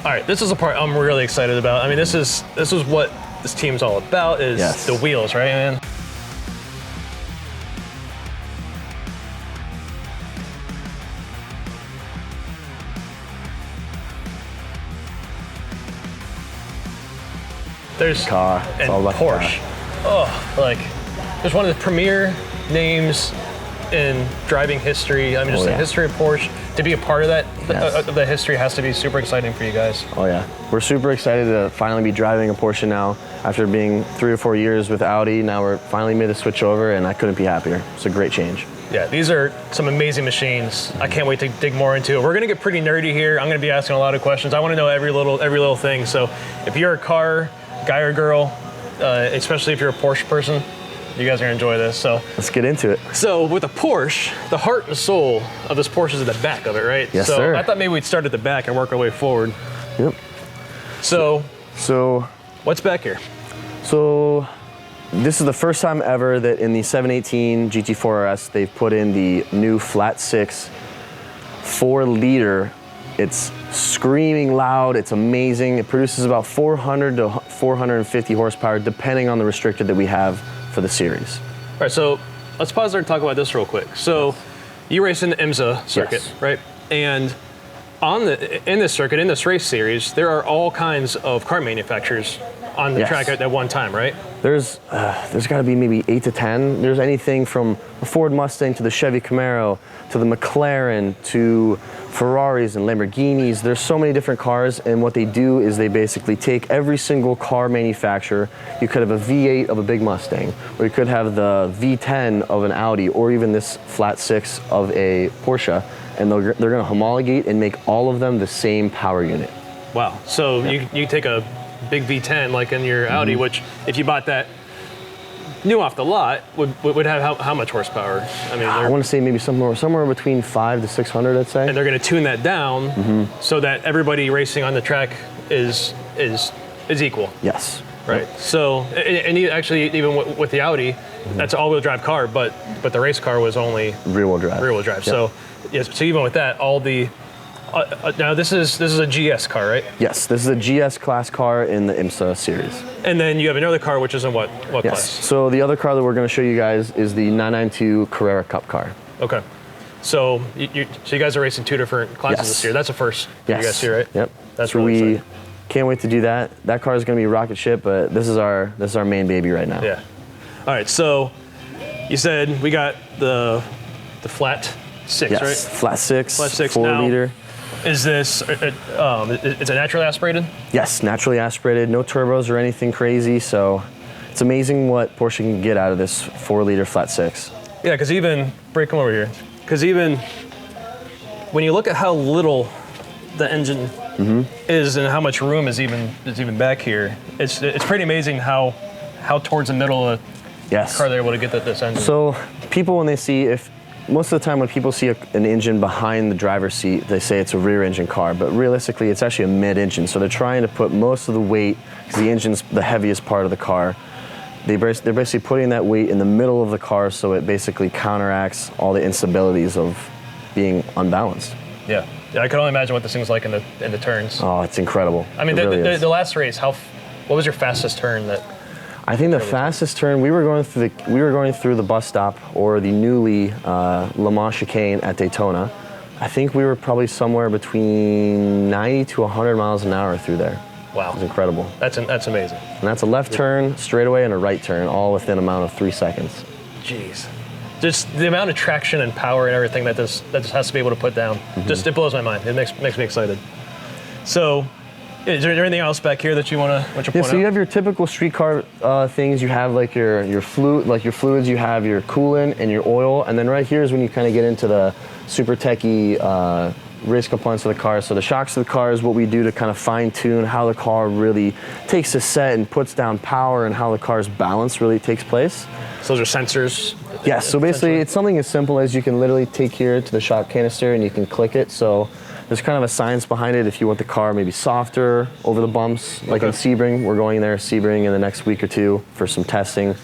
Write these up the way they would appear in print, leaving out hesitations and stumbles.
All right, this is the part I'm really excited about. I mean, this is what this team's all about, is the wheels, right, man? There's car. It's all about Porsche. Oh, like, there's one of the premier names in driving history. I mean, just the history of Porsche. To be a part of that, the history has to be super exciting for you guys. Oh yeah, we're super excited to finally be driving a Porsche now. After being 3 or 4 years with Audi, now we're finally made the switch over, and I couldn't be happier. It's a great change. Yeah, these are some amazing machines. I can't wait to dig more into it. We're gonna get pretty nerdy here. I'm gonna be asking a lot of questions. I wanna know every little thing. So if you're a car guy or girl, especially if you're a Porsche person, you guys are gonna enjoy this. So let's get into it. So with a Porsche, the heart and soul of this Porsche is at the back of it, right? Yes, sir. I thought maybe we'd start at the back and work our way forward. Yep. So what's back here? So this is the first time ever that in the 718 GT4 RS they've put in the new flat 6 4-liter. It's screaming loud, it's amazing. It produces about 400 to 450 horsepower depending on the restrictor that we have for the series. All right, so let's pause there and talk about this real quick. So you race in the IMSA circuit, right? And in this circuit, in this race series, there are all kinds of car manufacturers on the track at one time, right? There's got to be maybe 8 to 10. There's anything from a Ford Mustang to the Chevy Camaro to the McLaren to Ferraris and Lamborghinis. There's so many different cars, and what they do is they basically take every single car manufacturer. You could have a V8 of a big Mustang, or you could have the V10 of an Audi, or even this flat 6 of a Porsche, and they're going to homologate and make all of them the same power unit. Wow. So you take a big V10 like in your Audi, which if you bought that new off the lot would have how much horsepower? I mean, I want to say maybe somewhere between 500 to 600, I'd say. And they're going to tune that down so that everybody racing on the track is equal. Yes. Right. Yep. So and actually even with the Audi, that's an all-wheel drive car, but the race car was only rear-wheel drive. Rear-wheel drive. Yep. So yes. So even with that, all the now this is a GS car, right? Yes, this is a GS class car in the IMSA series. And then you have another car, which is in what class? So the other car that we're going to show you guys is the 992 Carrera Cup Car. Okay. So you guys are racing 2 different classes this year. That's a first for you guys here, right? Yep. That's really exciting. Can't wait to do that. That car is going to be rocket ship, but this is our main baby right now. Yeah. All right. So you said we got the flat 6, right? Flat 6. Flat 6. 4-liter. Is this, is it naturally aspirated? Yes, naturally aspirated, no turbos or anything crazy, so it's amazing what Porsche can get out of this 4-liter flat 6. Yeah, because come over here. Because even when you look at how little the engine is and how much room is even back here, it's pretty amazing how towards the middle of the car they're able to get this engine. So people, when they see, most of the time when people see an engine behind the driver's seat, they say it's a rear engine car, but realistically it's actually a mid engine. So they're trying to put most of the weight, because the engine's the heaviest part of the car, they're basically putting that weight in the middle of the car so it basically counteracts all the instabilities of being unbalanced. Yeah, I can only imagine what this thing's like in the turns. Oh, it's incredible. I mean, the last race, what was your fastest turn that? I think the fastest turn, we were going through the bus stop or the newly Le Mans chicane at Daytona. I think we were probably somewhere between 90 to 100 miles an hour through there. Wow. It was incredible. That's amazing. And that's a left turn, straightaway, and a right turn, all within a amount of 3 seconds. Jeez. Just the amount of traction and power and everything that this has to be able to put down, it blows my mind. It makes me excited. So, is there anything else back here that you want to point out? So you have your typical street car things. You have like your fluids. You have your coolant and your oil, and then right here is when you kind of get into the super techy race components of the car. So the shocks of the car is what we do to kind of fine tune how the car really takes a set and puts down power, and how the car's balance really takes place. So those are sensors? Yes. So basically, it's something as simple as you can literally take here to the shock canister and you can click it. So there's kind of a science behind it. If you want the car maybe softer over the bumps, like in Sebring, we're going there Sebring in the next week or two for some testing.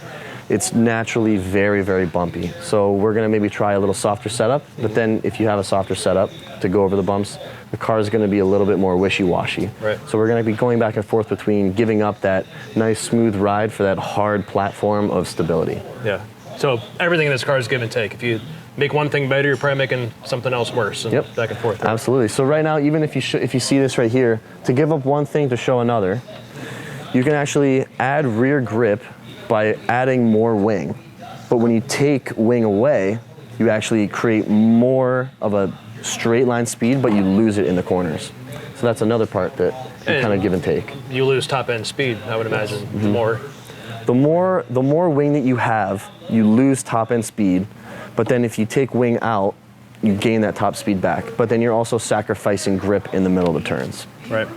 it's naturally very, very bumpy. So we're gonna maybe try a little softer setup, but then if you have a softer setup to go over the bumps, the car is gonna be a little bit more wishy-washy. Right. So we're gonna be going back and forth between giving up that nice smooth ride for that hard platform of stability. Yeah. So everything in this car is give and take. If you make one thing better, you're probably making something else worse, and back and forth. Right? Absolutely. So right now, even if you see this right here, to give up one thing to show another, you can actually add rear grip by adding more wing. But when you take wing away, you actually create more of a straight line speed, but you lose it in the corners. So that's another part that you kind of give and take. You lose top end speed, I would imagine, more. The more wing that you have, you lose top end speed, but then if you take wing out, you gain that top speed back. But then you're also sacrificing grip in the middle of the turns. Right.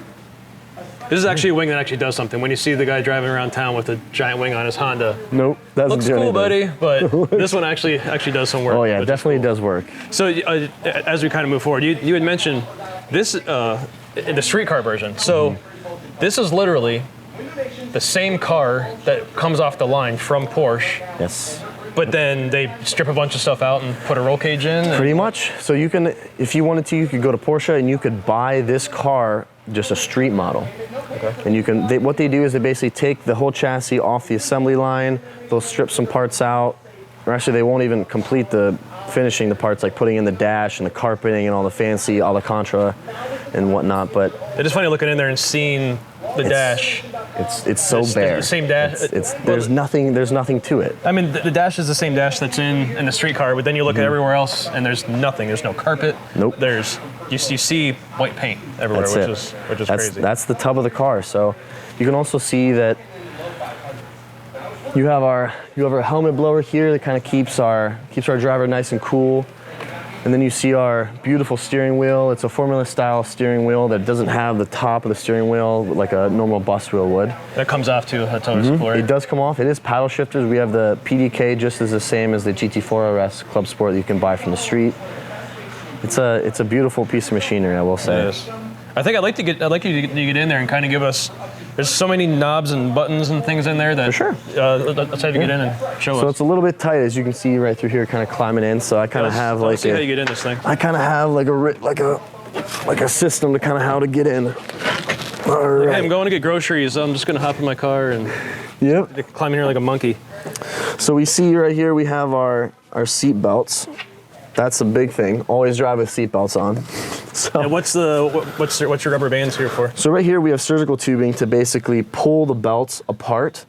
This is actually a wing that actually does something. When you see the guy driving around town with a giant wing on his Honda, nope, doesn't looks do cool, anything. buddy, but this one actually does some work. Oh yeah, definitely does work. So as we kind of move forward, you had mentioned this in the street car version. So this is literally the same car that comes off the line from Porsche. Yes. But then they strip a bunch of stuff out and put a roll cage in? Pretty much. So you can, if you wanted to, you could go to Porsche and you could buy this car, just a street model. Okay. And you can, what they do is they basically take the whole chassis off the assembly line, they'll strip some parts out, or actually they won't even complete the finishing the parts, like putting in the dash and the carpeting and all the fancy Alcantara and whatnot, but it's just funny looking in there and seeing the dash. It's so bare. The same dash. There's nothing to it. I mean, the dash is the same dash that's in the street car, but then you look at everywhere else and there's nothing. There's no carpet. Nope. You see white paint everywhere, which is crazy. That's the tub of the car. So you can also see that you have our helmet blower here that kind of keeps our driver nice and cool. And then you see our beautiful steering wheel. It's a Formula style steering wheel that doesn't have the top of the steering wheel like a normal bus wheel would. That comes off to a total Explorer. It does come off. It is paddle shifters. We have the PDK just as the same as the GT4 RS Clubsport that you can buy from the street. It's a beautiful piece of machinery, I will say. It is. I think I'd like you to get in there and kind of give us. There's so many knobs and buttons and things in there that. For sure. Let's have you get in and show us. So it's a little bit tight, as you can see right through here, kind of climbing in. So I kind of have let's see how you get in this thing. I kind of have like a system to kind of how to get in. All right. Hey, I'm going to get groceries. I'm just going to hop in my car and climb in here like a monkey. So we see right here we have our seat belts. That's a big thing. Always drive with seat belts on. So, and what's your rubber bands here for? So right here we have surgical tubing to basically pull the belts apart.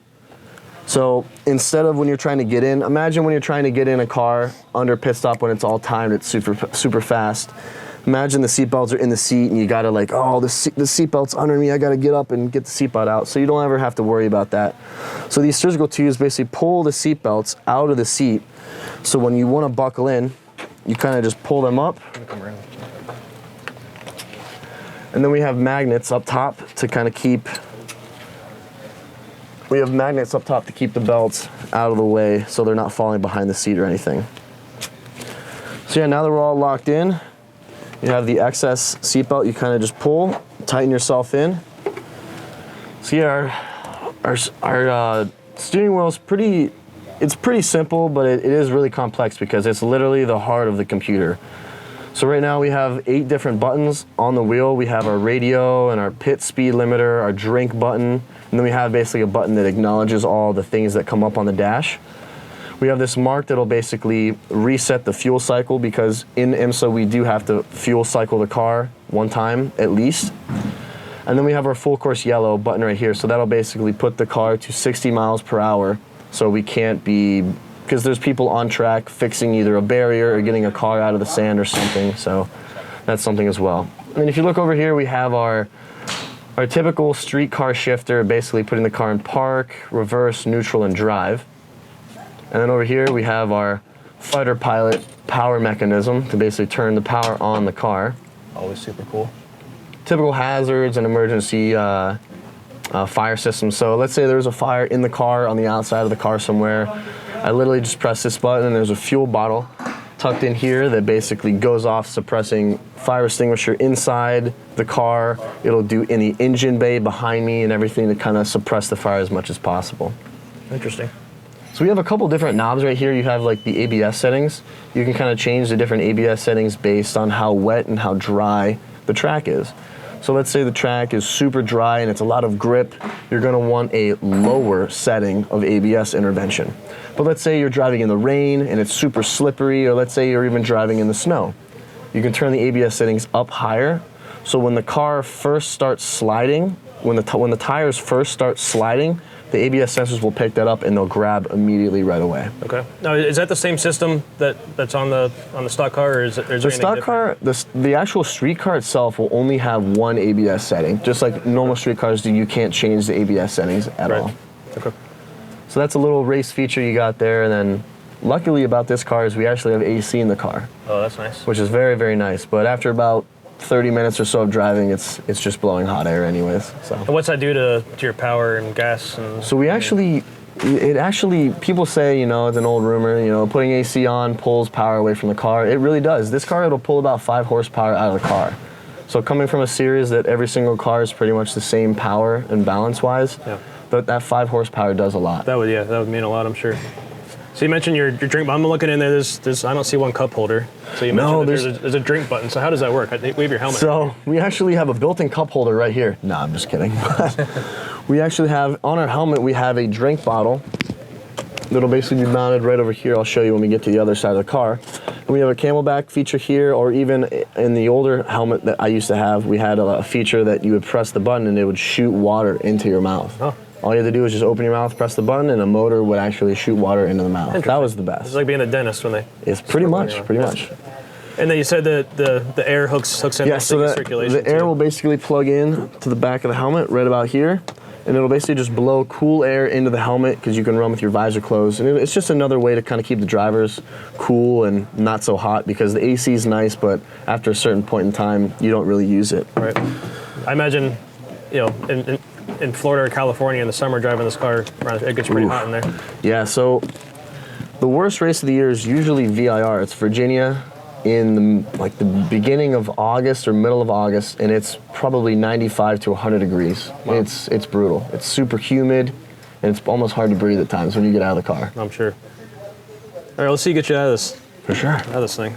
So instead of when you're trying to get in, imagine when you're trying to get in a car under pit stop when it's all timed, it's super fast. Imagine the seat belts are in the seat and you gotta the seat belt's under me, I gotta get up and get the seat belt out. So you don't ever have to worry about that. So these surgical tubes basically pull the seat belts out of the seat. So when you wanna buckle in, you kind of just pull them up. And then we have magnets up top to kind of keep the belts out of the way so they're not falling behind the seat or anything. So yeah, now that we're all locked in, you have the excess seatbelt, you kind of just pull, tighten yourself in. So yeah, our steering wheel is pretty simple, but it is really complex because it's literally the heart of the computer. So right now we have 8 different buttons on the wheel. We have our radio and our pit speed limiter, our drink button, and then we have basically a button that acknowledges all the things that come up on the dash. We have this mark that'll basically reset the fuel cycle because in IMSA we do have to fuel cycle the car one time at least. And then we have our full course yellow button right here. So that'll basically put the car to 60 miles per hour. So we can't be, because there's people on track fixing either a barrier or getting a car out of the sand or something. So that's something as well. And then if you look over here, we have our typical street car shifter, basically putting the car in park, reverse, neutral, and drive. And then over here, we have our fighter pilot power mechanism to basically turn the power on the car. Always super cool. Typical hazards and emergency fire system. So let's say there's a fire in the car on the outside of the car somewhere. I literally just press this button and there's a fuel bottle tucked in here that basically goes off suppressing fire extinguisher inside the car. It'll do in the engine bay behind me and everything to kind of suppress the fire as much as possible. Interesting. So we have a couple different knobs right here. You have like the ABS settings. You can kind of change the different ABS settings based on how wet and how dry the track is. So let's say the track is super dry and it's a lot of grip. You're gonna want a lower setting of ABS intervention. But let's say you're driving in the rain and it's super slippery, or let's say you're even driving in the snow. You can turn the ABS settings up higher. So when the car first starts sliding, when the tires first start sliding, the ABS sensors will pick that up and they'll grab immediately right away. Okay. Now, is that the same system that's on the stock car, or is there the stock car, the actual street car itself will only have one ABS setting, just like normal street cars do. You can't change the ABS settings at all. Okay. So that's a little race feature you got there, and then luckily about this car is we actually have AC in the car. Oh, that's nice. Which is very, very nice. But after about 30 minutes or so of driving, it's just blowing hot air anyways. So. And what's that do to your power and gas? And, so we actually, people say, you know, it's an old rumor, you know, putting AC on pulls power away from the car. It really does. This car, it'll pull about 5 horsepower out of the car. So coming from a series that every single car is pretty much the same power and balance-wise, but that 5 horsepower does a lot. That would mean a lot, I'm sure. So you mentioned your drink. I'm looking in there. There's I don't see one cup holder. So you mentioned there's a drink button. So how does that work? We have your helmet. So we actually have a built-in cup holder right here. No, I'm just kidding. We actually have on our helmet. We have a drink bottle that'll basically be mounted right over here. I'll show you when we get to the other side of the car. And we have a camelback feature here, or even in the older helmet that I used to have, we had a feature that you would press the button and it would shoot water into your mouth. Oh. All you had to do was just open your mouth, press the button, and a motor would actually shoot water into the mouth. That was the best. It's like being a dentist when they... It's pretty much. And then you said that the air hooks in the circulation. The air will basically plug in to the back of the helmet right about here, and it'll basically just blow cool air into the helmet because you can run with your visor closed. And it's just another way to kind of keep the drivers cool and not so hot, because the AC is nice, but after a certain point in time, you don't really use it. Right. I imagine, you know, in Florida or California in the summer driving this car around, it gets pretty hot in there. Yeah, so the worst race of the year is usually VIR. It's Virginia in the beginning of August or middle of August, and it's probably 95 to 100 degrees. Wow. It's brutal. It's super humid, and it's almost hard to breathe at times when you get out of the car. I'm sure. All right, let's see you get you out of this. For sure. Out of this thing.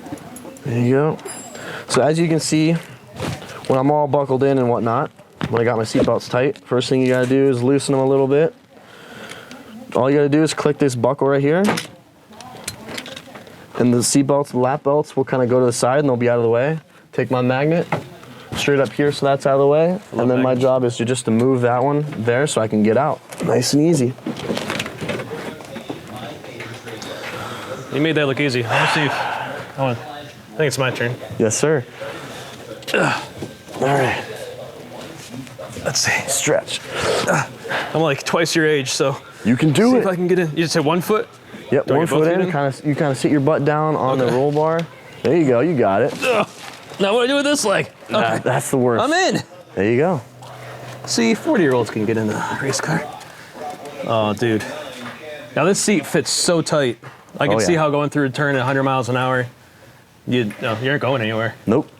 There you go. So as you can see, when I'm all buckled in and whatnot, when I got my seatbelts tight, first thing you gotta do is loosen them a little bit. All you gotta do is click this buckle right here, and the seatbelts, the lap belts will kind of go to the side and they'll be out of the way. Take my magnet straight up here so that's out of the way, and then my job is just to move that one there so I can get out. Nice and easy. You made that look easy. Let's see. I think it's my turn. Yes, sir. All right. Let's see. Stretch. I'm like twice your age, so you can do it. See if I can get in. You just said 1 foot? Yep, 1 foot in. You kind of sit your butt down on the roll bar. There you go. You got it. Now what do I do with this leg? Okay. That's the worst. I'm in. There you go. See, 40-year-olds can get in the race car. Oh, dude. Now this seat fits so tight. I can see how going through a turn at 100 miles an hour, you aren't going anywhere. Nope.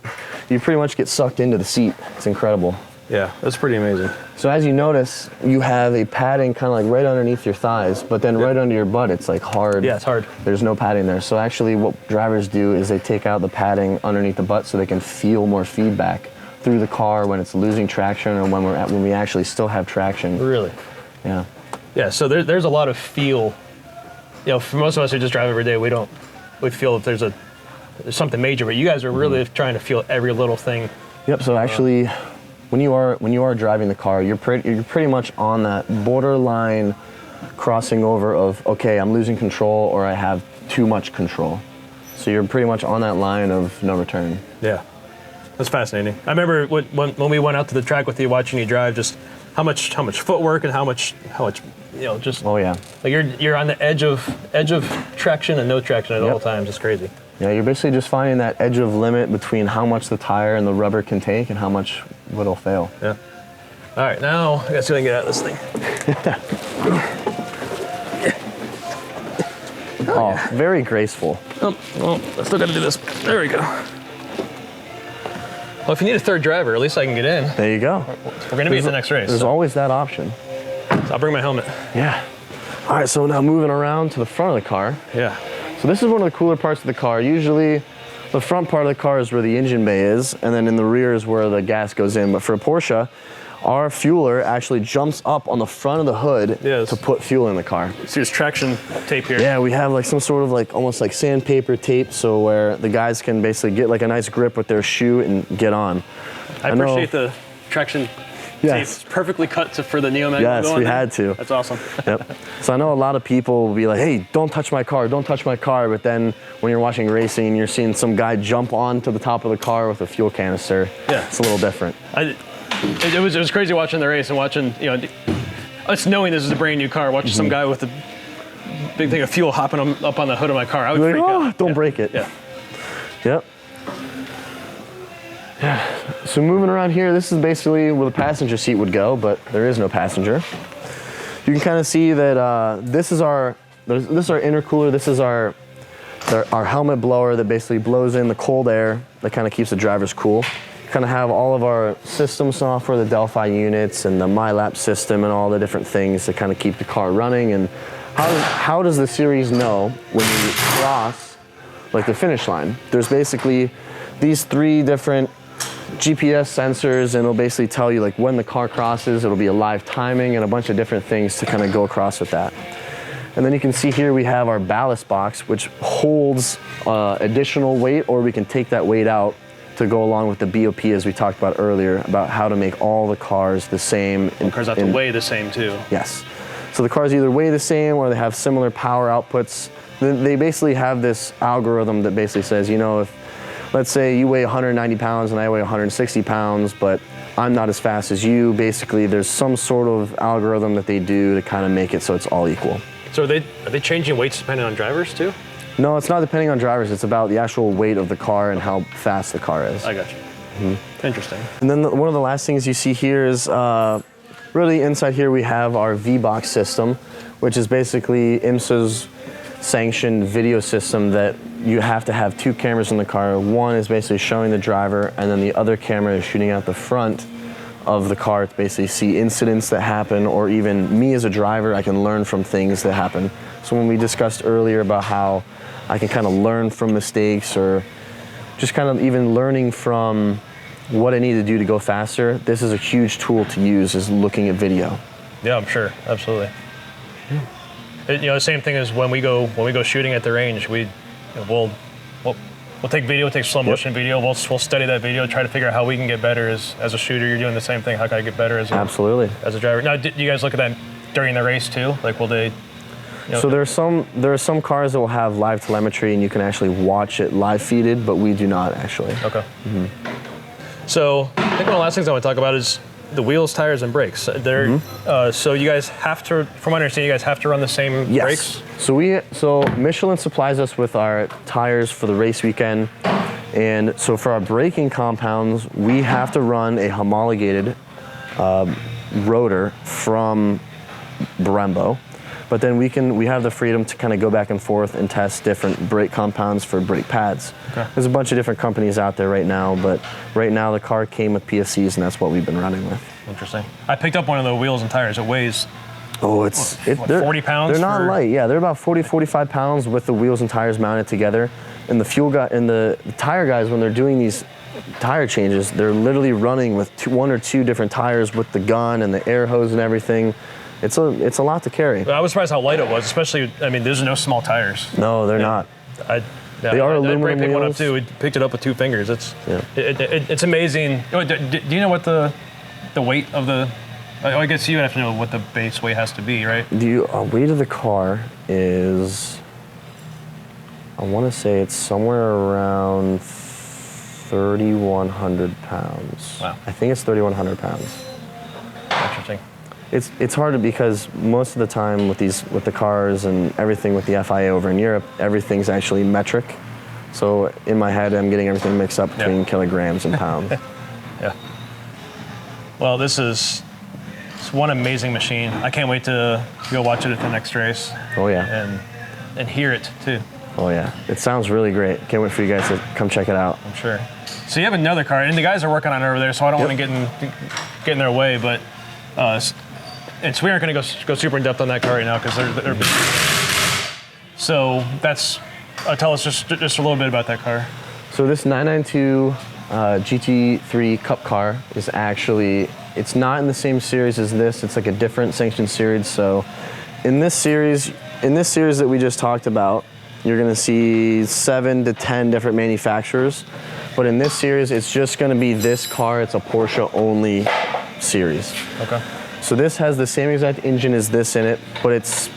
You pretty much get sucked into the seat. It's incredible. Yeah, that's pretty amazing. So as you notice, you have a padding kind of like right underneath your thighs, but then right under your butt, it's like hard. Yeah, it's hard. There's no padding there. So actually what drivers do is they take out the padding underneath the butt so they can feel more feedback through the car when it's losing traction or when we actually still have traction. Really? Yeah. Yeah, so there's a lot of feel. You know, for most of us who just drive every day, we feel if there's something major, but you guys are really trying to feel every little thing. Yep, so actually, when you are driving the car, you're pretty much on that borderline crossing over of, okay, I'm losing control or I have too much control. So you're pretty much on that line of no return. Yeah. That's fascinating. I remember when we went out to the track with you, watching you drive, just how much footwork and how much just. Oh yeah. Like you're on the edge of traction and no traction at all times. It's crazy. Yeah, you're basically just finding that edge of limit between how much the tire and the rubber can take and how much it'll fail. Yeah. All right, now I gotta see if I can get out of this thing. Oh, very graceful. Oh, well, I still gotta do this. There we go. Well, if you need a third driver, at least I can get in. There you go. We're gonna be at the next race. There's always that option. So I'll bring my helmet. Yeah. All right, so now moving around to the front of the car. Yeah. So this is one of the cooler parts of the car. Usually the front part of the car is where the engine bay is, and then in the rear is where the gas goes in. But for a Porsche, our fueler actually jumps up on the front of the hood to put fuel in the car. So there's traction tape here. Yeah, we have like some sort of like almost like sandpaper tape, so where the guys can basically get like a nice grip with their shoe and get on. I appreciate the traction tape. It's perfectly cut for the NeoMag. Yes, we had to. That's awesome. Yep. So I know a lot of people will be like, hey, don't touch my car, don't touch my car. But then when you're watching racing and you're seeing some guy jump onto the top of the car with a fuel canister, it's a little different. It was crazy watching the race and watching, us knowing this is a brand new car, watching some guy with a big thing of fuel hopping up on the hood of my car. I would freak out. Don't break it. Yeah. Yep. Yeah. So moving around here, this is basically where the passenger seat would go, but there is no passenger. You can kind of see that this is our intercooler. This is our helmet blower that basically blows in the cold air that kind of keeps the drivers cool. Kind of have all of our system software, the Delphi units and the MyLap system and all the different things to kind of keep the car running. And how does the series know when you cross like the finish line? There's basically these 3 different GPS sensors, and it'll basically tell you like when the car crosses. It'll be a live timing and a bunch of different things to kind of go across with that. And then you can see here we have our ballast box, which holds additional weight, or we can take that weight out to go along with the BOP, as we talked about earlier, about how to make all the cars the same. The cars have to weigh the same too. Yes. So the cars either weigh the same or they have similar power outputs. They basically have this algorithm that basically says, if let's say you weigh 190 pounds and I weigh 160 pounds, but I'm not as fast as you, basically there's some sort of algorithm that they do to kind of make it so it's all equal. So are they changing weights depending on drivers too? No, it's not depending on drivers. It's about the actual weight of the car and how fast the car is. I got you. Mm-hmm. Interesting. And then one of the last things you see here is really inside here we have our V-Box system, which is basically IMSA's sanctioned video system that you have to have 2 cameras in the car. One is basically showing the driver, and then the other camera is shooting out the front of the car to basically see incidents that happen, or even me as a driver, I can learn from things that happen. So when we discussed earlier about how I can kind of learn from mistakes, or just kind of even learning from what I need to do to go faster, this is a huge tool to use, is looking at video. Yeah, I'm sure. Absolutely. The same thing as when we go shooting at the range, we'll take video, take slow motion video. We'll study that video, try to figure out how we can get better as a shooter. You're doing the same thing. How can I get better as a driver? Now, do you guys look at that during the race too? Like, will they? So there are some cars that will have live telemetry, and you can actually watch it live feeded, but we do not actually. Okay. Mm-hmm. So I think one of the last things I want to talk about is the wheels, tires, and brakes. So you guys have to, from what I understand, you guys have to run the same brakes? So Michelin supplies us with our tires for the race weekend. And so for our braking compounds, we have to run a homologated rotor from Brembo. But then we have the freedom to kind of go back and forth and test different brake compounds for brake pads. Okay. There's a bunch of different companies out there right now, but right now the car came with PFCs, and that's what we've been running with. Interesting. I picked up one of the wheels and tires. It weighs 40 pounds? They're not light. Yeah, they're about 40, 45 pounds with the wheels and tires mounted together. And the fuel guy and the tire guys, when they're doing these tire changes, they're literally running with 1 or 2 different tires with the gun and the air hose and everything. It's a lot to carry. I was surprised how light it was, especially, there's no small tires. No, they're not. They are aluminum wheels. Picked one up too. We picked it up with 2 fingers. It's amazing. Do you know what the weight of the? I guess you have to know what the base weight has to be, right? The weight of the car is, I want to say it's somewhere around 3,100 pounds. Wow. I think it's 3,100 pounds. Interesting. It's hard because most of the time with the cars and everything with the FIA over in Europe, everything's actually metric. So in my head, I'm getting everything mixed up between kilograms and pounds. Yeah. Well, it's one amazing machine. I can't wait to go watch it at the next race. Oh yeah. And hear it too. Oh yeah. It sounds really great. Can't wait for you guys to come check it out. I'm sure. So you have another car, and the guys are working on it over there, so I don't want to get in their way, but And so we aren't going to go super in depth on that car right now because they're so that's tell us just a little bit about that car. So this 992 GT3 Cup Car is actually, it's not in the same series as this. It's like a different sanctioned series. So in this series that we just talked about, you're going to see 7 to 10 different manufacturers. But in this series, it's just going to be this car. It's a Porsche only series. Okay. So this has the same exact engine as this in it, but it's,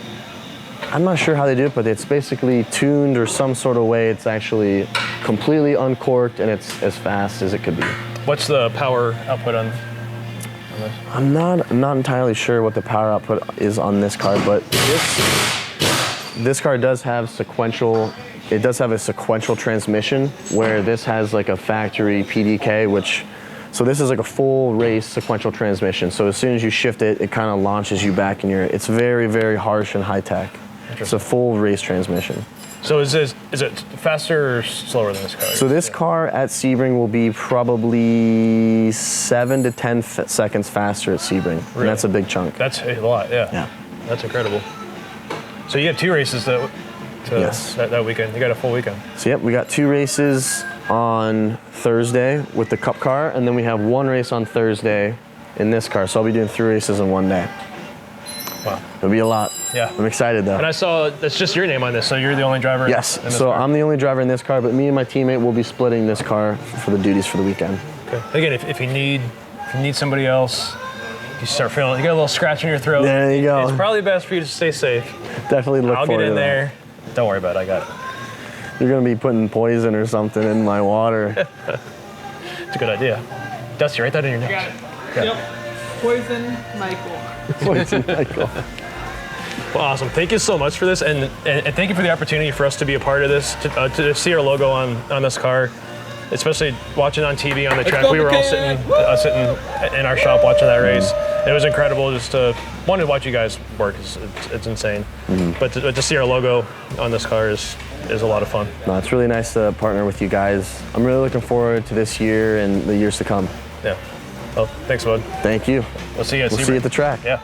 I'm not sure how they do it, but it's basically tuned or some sort of way. It's actually completely uncorked and it's as fast as it could be. What's the power output on this? I'm not entirely sure what the power output is on this car, but this car does have sequential. It does have a sequential transmission where this has like a factory PDK, which, so this is like a full race sequential transmission. So as soon as you shift it, it kind of launches you back in your, it's very, very harsh and high tech. It's a full race transmission. So is it faster or slower than this car? So this car at Sebring will be probably 7 to 10 seconds faster at Sebring. Really? And that's a big chunk. That's a lot, yeah. Yeah. That's incredible. So you have 2 races yes. that weekend. You got a full weekend. So yep, we got 2 races on Thursday with the Cup Car, and then we have 1 race on Thursday in this car. So I'll be doing 3 races in 1 day. Wow. It'll be a lot. Yeah. I'm excited though. And I saw it's just your name on this, so you're the only driver. Yes. in this So car. I'm the only driver in this car, but me and my teammate will be splitting this car for the duties for the weekend. Okay. Again, if you need somebody else, you start feeling you got a little scratch in your throat. There you go. It's probably best for you to stay safe. Definitely look I'll forward get in to that. there. Don't worry about it. I got it. You're gonna be putting poison or something in my water. It's a good idea. Dusty, write that in your notes. Got it. Yeah. Yep. Poison Michael. Poison Michael. Well, awesome. Thank you so much for this, and thank you for the opportunity for us to be a part of this, to see our logo on this car, especially watching on TV on the track. go, We were all McCann! sitting in our shop watching that race. It was incredible just to watch you guys work. It's insane. But to see our logo on this car is a lot of fun. No, it's really nice to partner with you guys. I'm really looking forward to this year and the years to come. Yeah. Well, thanks, bud. Thank you. We'll see you at We'll see you at the track. Yeah.